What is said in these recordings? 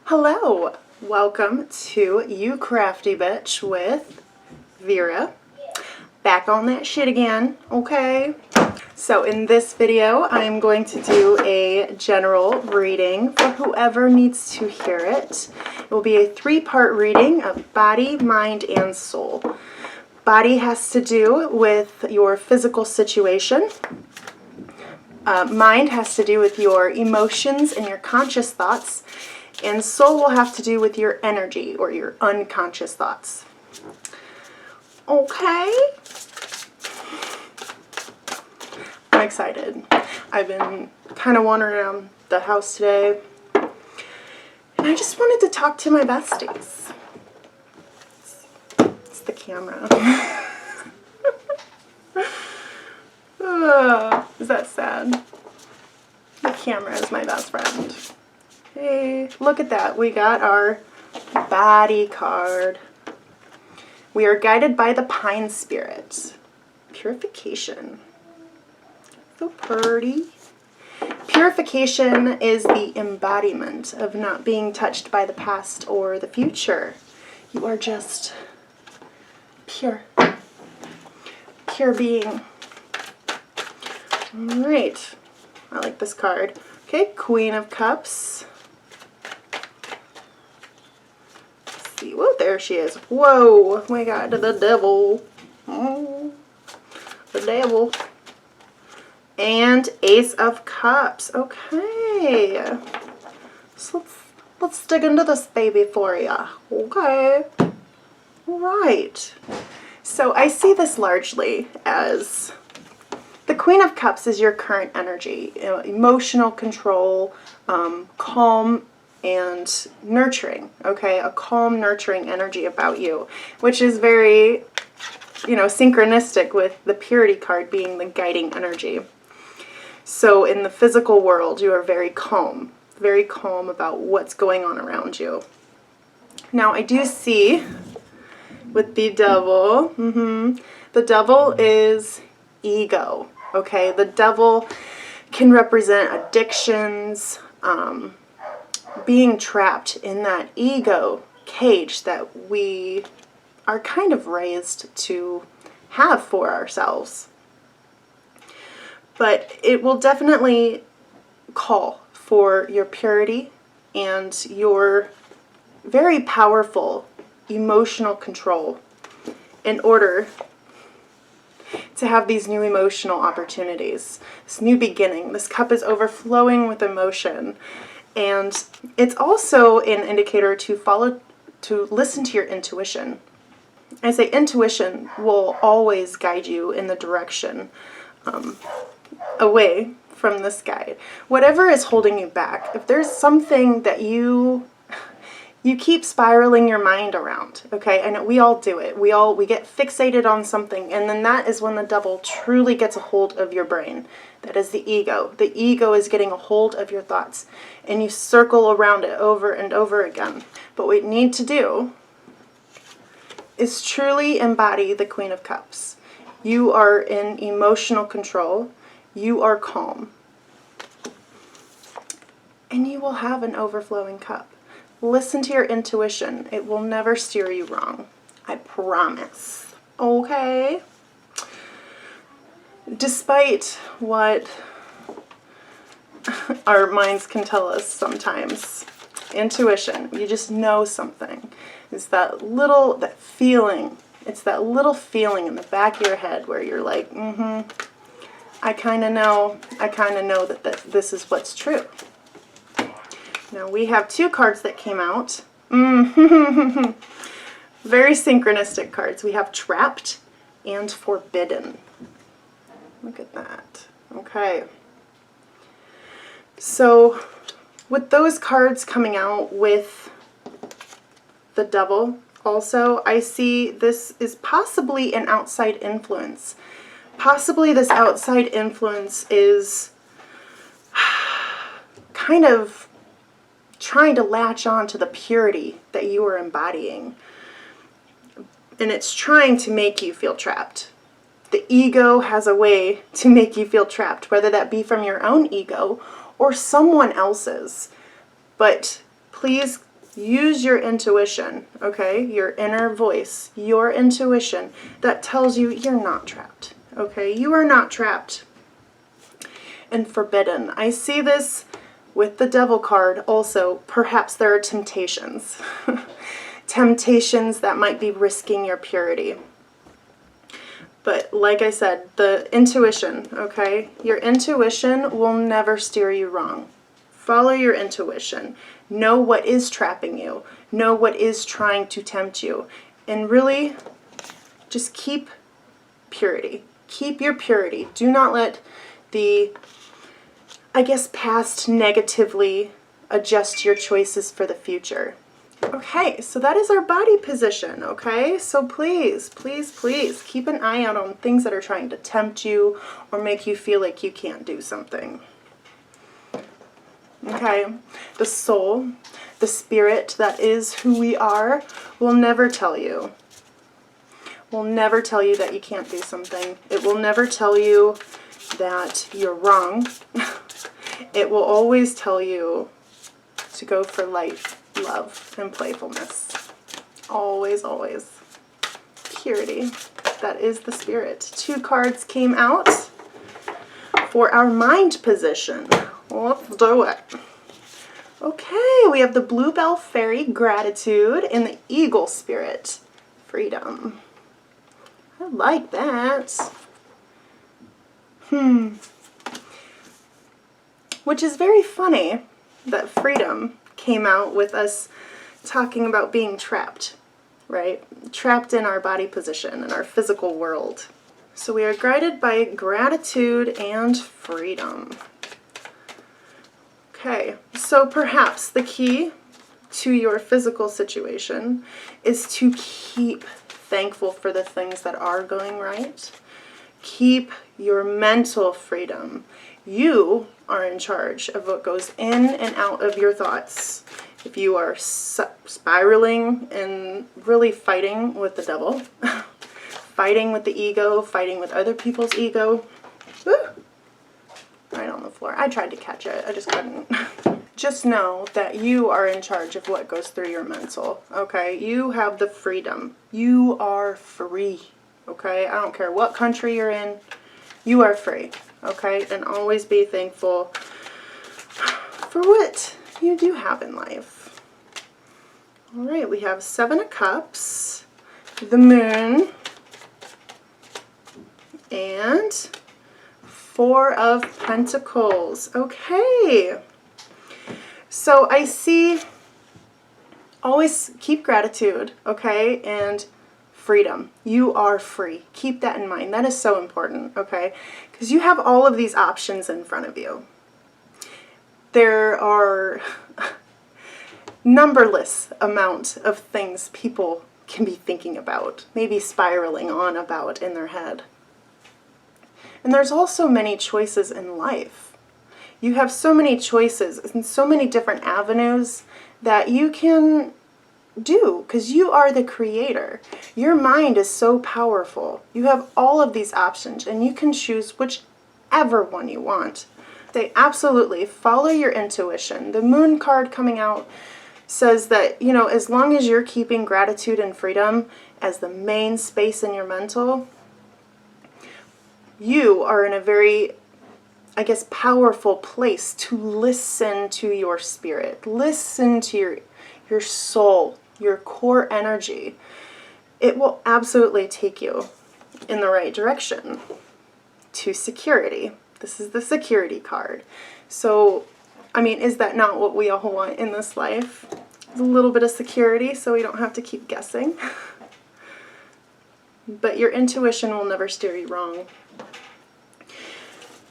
Hello, welcome to You Crafty Bitch with Vera. Back on that shit again, okay? So in this video, I'm going to do a general reading for whoever needs to hear it. It will be a three-part reading of body, mind, and soul. Body has to do with your physical situation. Mind has to do with your emotions and your conscious thoughts. And soul will have to do with your energy or your unconscious thoughts. Okay? I'm excited. I've been kind of wandering around the house today, and I just wanted to talk to my besties. It's the camera. Is that sad? The camera is my best friend. Hey, look at that. We got our body card. We are guided by the pine spirit. Purification. So pretty. Purification is the embodiment of not being touched by the past or the future. You are just pure. Pure being. Alright. I like this card. Okay, Queen of Cups. Whoa, there she is. Whoa, my God, the devil. Oh, the devil. And Ace of Cups. Okay. So let's dig into this baby for ya. Okay. All right. So I see this largely as the Queen of Cups is your current energy, emotional control, calm, and nurturing, okay? A calm, nurturing energy about you, which is very, synchronistic with the Purity card being the guiding energy. So in the physical world, you are very calm about what's going on around you. Now, I do see with the devil, the devil is ego, okay? The devil can represent addictions, being trapped in that ego cage that we are kind of raised to have for ourselves. But it will definitely call for your purity and your very powerful emotional control in order to have these new emotional opportunities, this new beginning. This cup is overflowing with emotion. And it's also an indicator to listen to your intuition. I say intuition will always guide you in the direction away from this guide. Whatever is holding you back, if there's something that you keep spiraling your mind around, okay? I know we all do it. We get fixated on something, and then that is when the devil truly gets a hold of your brain. That is the ego. The ego is getting a hold of your thoughts, and you circle around it over and over again. But what you need to do is truly embody the Queen of Cups. You are in emotional control. You are calm. And you will have an overflowing cup. Listen to your intuition. It will never steer you wrong. I promise. Okay? Despite what our minds can tell us sometimes, intuition, you just know something. It's that feeling. It's that little feeling in the back of your head where you're like, I kind of know that this is what's true. Now we have two cards that came out. Very synchronistic cards. We have Trapped and Forbidden. Look at that. Okay. So with those cards coming out with the devil also, I see this is possibly an outside influence. Possibly this outside influence is kind of trying to latch on to the purity that you are embodying. And it's trying to make you feel trapped. The ego has a way to make you feel trapped, whether that be from your own ego or someone else's. But please Use your intuition, okay? Your inner voice, your intuition that tells you you're not trapped, okay? You are not trapped and forbidden. I see this with the Devil card also. Perhaps there are temptations. Temptations that might be risking your purity. But like I said, the intuition, okay? Your intuition will never steer you wrong. Follow your intuition. Know what is trapping you. Know what is trying to tempt you. And really, just keep purity. Keep your purity. Do not let the, I guess, past negatively adjust your choices for the future. Okay, so that is our body position, okay? So please, please, please keep an eye out on things that are trying to tempt you or make you feel like you can't do something. Okay, the soul, the spirit that is who we are, will never tell you. Will never tell you that you can't do something. It will never tell you that you're wrong. It will always tell you to go for light, love, and playfulness. Always, always. Purity. That is the spirit. 2 cards came out for our mind position. Let's do it. Okay, we have the Bluebell Fairy, Gratitude, and the Eagle Spirit, Freedom. I like that. Which is very funny that Freedom came out with us talking about being trapped, right? Trapped in our body position, in our physical world. So we are guided by gratitude and freedom. Okay, so perhaps the key to your physical situation is to keep thankful for the things that are going right. Keep your mental freedom. You are in charge of what goes in and out of your thoughts. If you are spiraling and really fighting with the devil, fighting with the ego, fighting with other people's ego, right on the floor. I tried to catch it, I just couldn't. Just know that you are in charge of what goes through your mental, okay? You have the freedom. You are free, okay? I don't care what country you're in, you are free, okay? And always be thankful for what you do have in life. All right, we have 7 of Cups, the Moon, and 4 of Pentacles. Okay. So I see, always keep gratitude, okay, and freedom. You are free. Keep that in mind. That is so important, okay, because you have all of these options in front of you. There are numberless amount of things people can be thinking about, maybe spiraling on about in their head. And there's also many choices in life. You have so many choices and so many different avenues that you can do because you are the creator. Your mind is so powerful. You have all of these options and you can choose whichever one you want. They absolutely follow your intuition. The Moon card coming out says that, you know, as long as you're keeping gratitude and freedom as the main space in your mental, you are in a very, I guess, powerful place to listen to your spirit. Listen to your soul, your core energy. It will absolutely take you in the right direction to security. This is the security card. So, I mean, is that not what we all want in this life? A little bit of security so we don't have to keep guessing. But your intuition will never steer you wrong.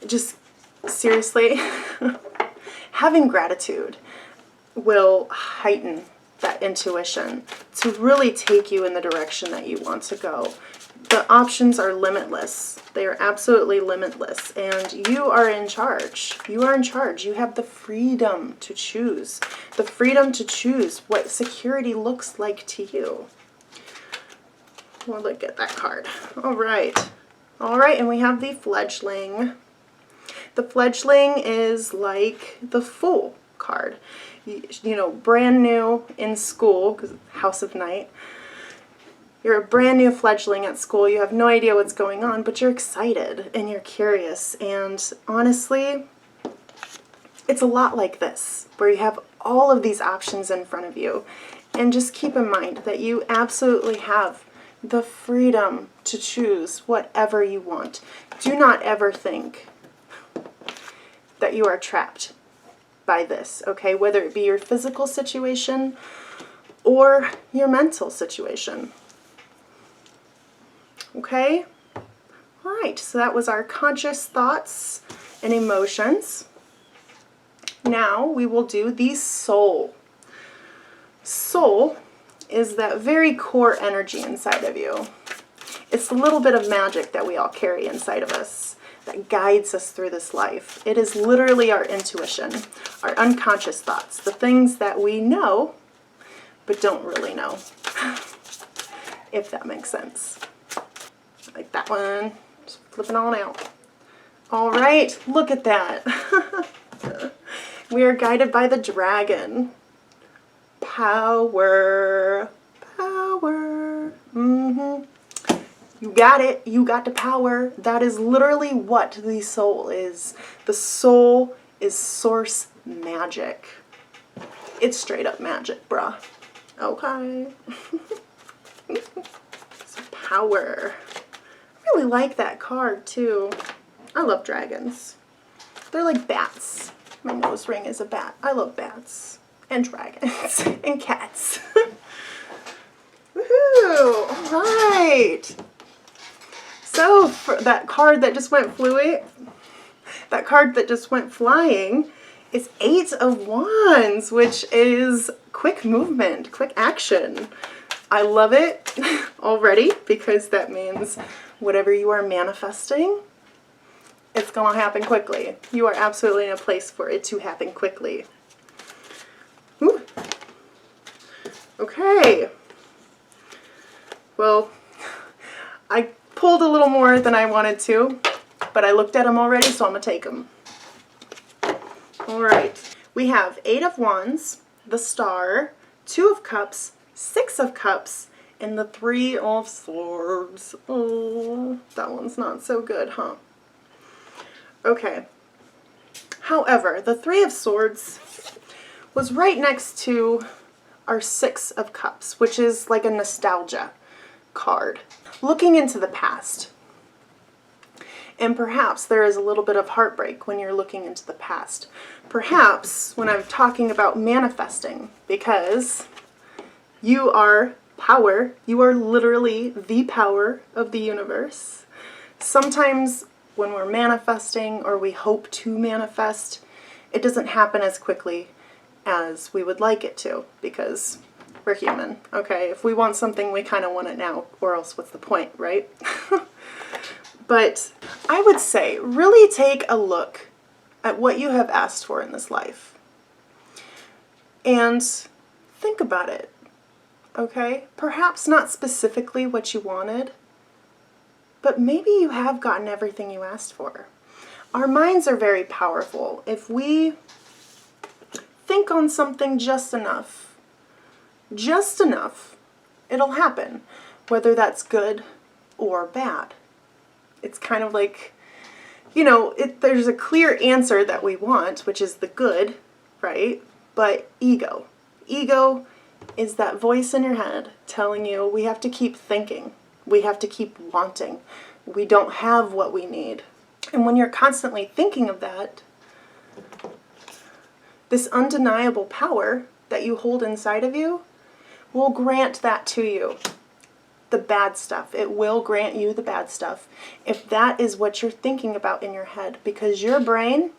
Just seriously, having gratitude will heighten that intuition to really take you in the direction that you want to go. The options are limitless. They are absolutely limitless. And you are in charge. You are in charge. You have the freedom to choose. The freedom to choose what security looks like to you. We'll look at that card. All right. All right, and we have the Fledgling. The Fledgling is like the Fool card. you know, brand new in school, because it's House of Night. You're a brand new fledgling at school. You have no idea what's going on, but you're excited and you're curious. And honestly, it's a lot like this, where you have all of these options in front of you. And just keep in mind that you absolutely have the freedom to choose whatever you want. Do not ever think that you are trapped by this, okay? Whether it be your physical situation or your mental situation. Okay? All right, so that was our conscious thoughts and emotions. Now we will do the soul. Soul is that very core energy inside of you. It's a little bit of magic that we all carry inside of us that guides us through this life. It is literally our intuition, our unconscious thoughts, the things that we know but don't really know, if that makes sense. Like that one, just flipping on out. All right, look at that. We are guided by the dragon. Power, power. You got it. You got the power. That is literally what the soul is. The soul is source magic. It's straight up magic, bruh. Okay. So power. I really like that card too. I love dragons. They're like bats. My nose ring is a bat. I love bats. And dragons. And cats. Woohoo! Alright. So, for that card that just went flying is 8 of Wands, which is quick movement, quick action. I love it already because that means whatever you are manifesting, it's going to happen quickly. You are absolutely in a place for it to happen quickly. Ooh. Okay. Well, I pulled a little more than I wanted to, but I looked at them already, so I'm going to take them. All right. We have 8 of Wands, the Star, 2 of Cups, 6 of Cups, and the 3 of Swords. Oh, that one's not so good, huh? Okay. However, the 3 of Swords was right next to our 6 of Cups, which is like a nostalgia card. Looking into the past. And perhaps there is a little bit of heartbreak when you're looking into the past. Perhaps when I'm talking about manifesting, because you are power. You are literally the power of the universe. Sometimes when we're manifesting or we hope to manifest, it doesn't happen as quickly as we would like it to, because we're human, okay? If we want something, we kind of want it now, or else what's the point, right? But I would say really take a look at what you have asked for in this life and think about it, okay? Perhaps not specifically what you wanted, but maybe you have gotten everything you asked for. Our minds are very powerful. If we think on something just enough, it'll happen, whether that's good or bad. It's kind of like, you know, there's a clear answer that we want, which is the good, right? But ego. Ego is that voice in your head telling you we have to keep thinking. We have to keep wanting. We don't have what we need. And when you're constantly thinking of that, this undeniable power that you hold inside of you will grant that to you. The bad stuff. It will grant you the bad stuff if that is what you're thinking about in your head, because your brain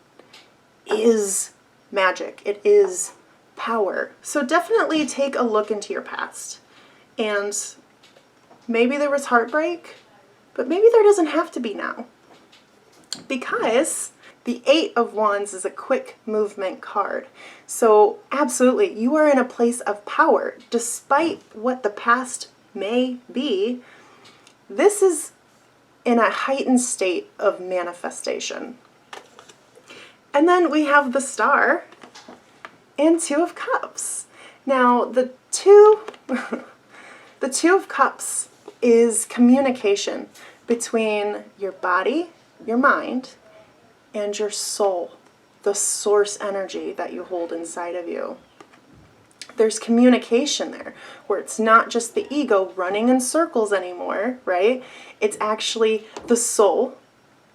is magic. It is power. So definitely take a look into your past. And maybe there was heartbreak, but maybe there doesn't have to be now. Because the 8 of Wands is a quick movement card. So absolutely, you are in a place of power. Despite what the past may be, this is in a heightened state of manifestation. And then we have the Star, and Two of Cups. Now, the Two of Cups is communication between your body, your mind, and your soul, the source energy that you hold inside of you. There's communication there, where it's not just the ego running in circles anymore, right? It's actually the soul,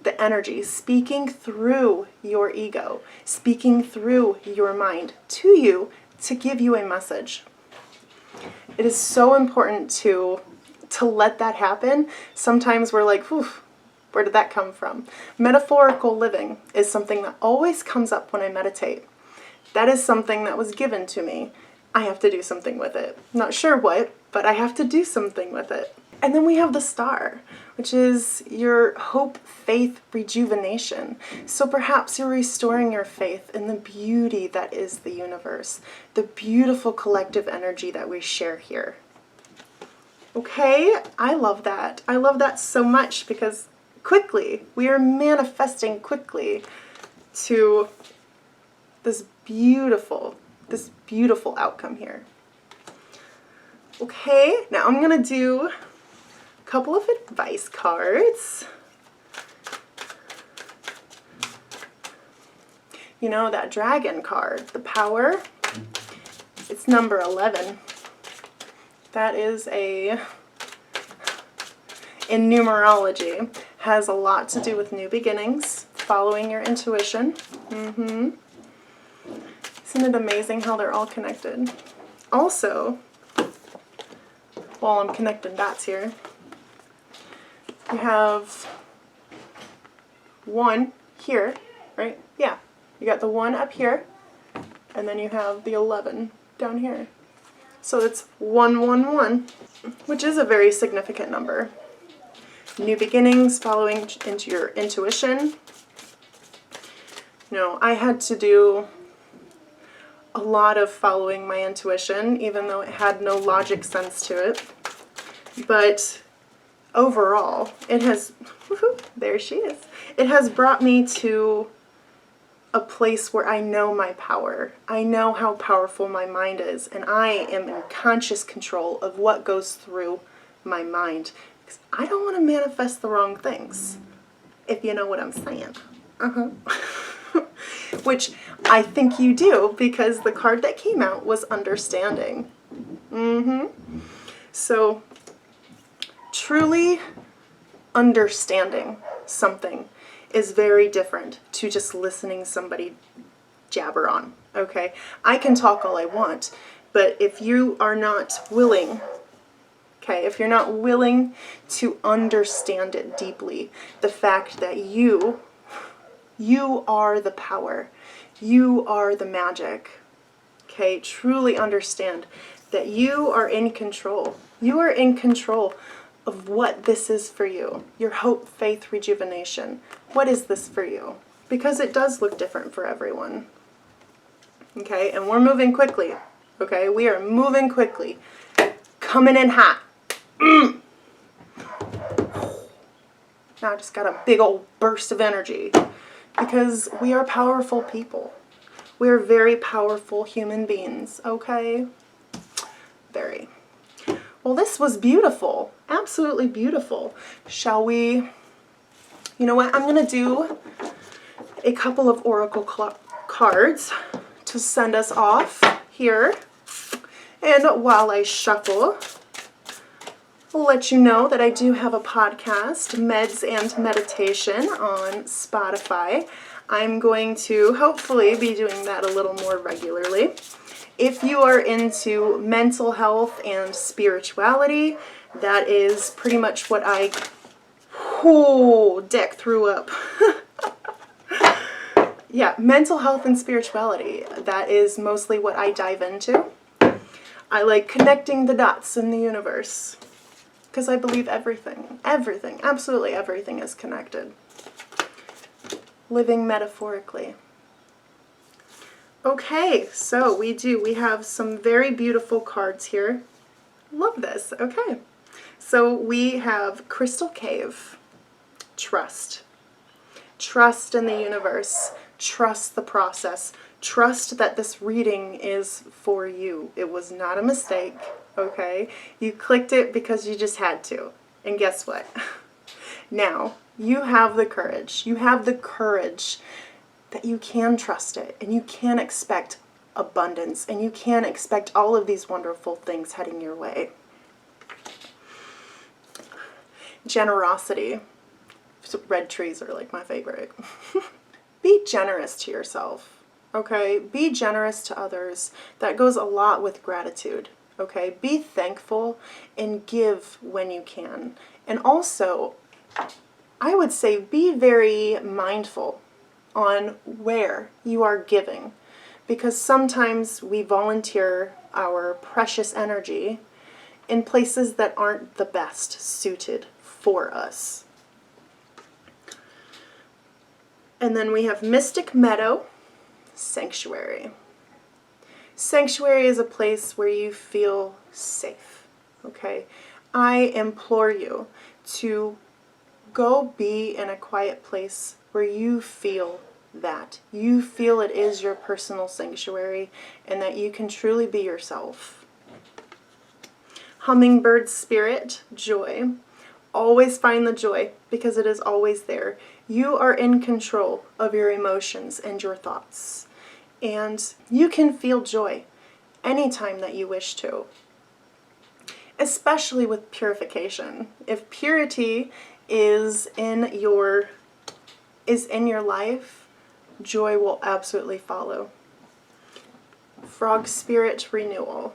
the energy, speaking through your ego, speaking through your mind to you to give you a message. It is so important to let that happen. Sometimes we're like, whew, where did that come from? Metaphorical living is something that always comes up when I meditate. That is something that was given to me. I have to do something with it. Not sure what, but I have to do something with it. And then we have the star, which is your hope, faith, rejuvenation. So perhaps you're restoring your faith in the beauty that is the universe, the beautiful collective energy that we share here. Okay, I love that. I love that so much because quickly, we are manifesting quickly to this beautiful outcome here. Okay, now I'm going to do a couple of advice cards. You know, that dragon card, the power, it's number 11. That is in numerology, has a lot to do with new beginnings, following your intuition. Isn't it amazing how they're all connected? Also, while I'm connecting dots here, you have 1 here, right? Yeah, you got the 1 up here, and then you have the 11 down here. So it's 111, which is a very significant number. New beginnings, following into your intuition. You know, I had to do a lot of following my intuition, even though it had no logic sense to it. But overall, it has, there she is. It has brought me to a place where I know my power. I know how powerful my mind is, and I am in conscious control of what goes through my mind. Because I don't want to manifest the wrong things, if you know what I'm saying. Which I think you do, because the card that came out was understanding. So, truly understanding something is very different to just listening somebody jabber on, okay? I can talk all I want, but if you are not willing, okay, if you're not willing to understand it deeply, the fact that you are the power, you are the magic, okay? Truly understand that you are in control. You are in control of what this is for you. Your hope, faith, rejuvenation. What is this for you? Because it does look different for everyone. Okay, and we're moving quickly. Okay, we are moving quickly. Coming in hot. Now I just got a big old burst of energy. Because we are powerful people. We are very powerful human beings, okay? Very. Well, this was beautiful. Absolutely beautiful. Shall we, you know what, I'm going to do a couple of oracle cards to send us off here. And while I shuffle, I'll let you know that I do have a podcast, Meds and Meditation, on Spotify. I'm going to hopefully be doing that a little more regularly. If you are into mental health and spirituality, that is pretty much what Dick threw up. Yeah, mental health and spirituality, that is mostly what I dive into. I like connecting the dots in the universe. Because I believe everything, absolutely everything is connected. Living metaphorically. Okay, so we have some very beautiful cards here. Love this, okay. So we have Crystal Cave, trust. Trust in the universe, trust the process, Trust that this reading is for you. It was not a mistake, okay? You clicked it because you just had to. And guess what? Now, you have the courage. You have the courage that you can trust it, and you can expect abundance, and you can expect all of these wonderful things heading your way. Generosity. Red trees are like my favorite. Be generous to yourself, okay? Be generous to others. That goes a lot with gratitude, okay? Be thankful and give when you can. And also, I would say be very mindful on where you are giving, because sometimes we volunteer our precious energy in places that aren't the best suited for us. And then we have Mystic Meadow, Sanctuary. Sanctuary is a place where you feel safe, okay? I implore you to go be in a quiet place where you feel that. You feel it is your personal sanctuary and that you can truly be yourself. Hummingbird spirit, joy. Always find the joy because it is always there. You are in control of your emotions and your thoughts. And you can feel joy anytime that you wish to. Especially with purification. If purity is in your life, joy will absolutely follow. Frog spirit renewal.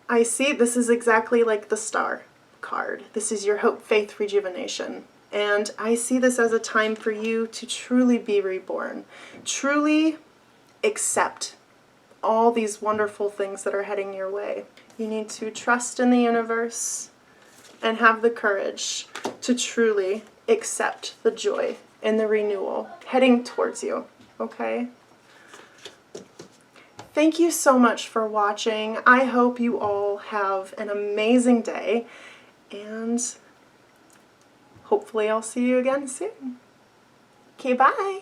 I see this is exactly like the star card. This is your hope, faith, rejuvenation. And I see this as a time for you to truly be reborn. Truly accept all these wonderful things that are heading your way. You need to trust in the universe and have the courage to truly accept the joy and the renewal heading towards you, okay? Thank you so much for watching. I hope you all have an amazing day, and hopefully I'll see you again soon. Okay, bye!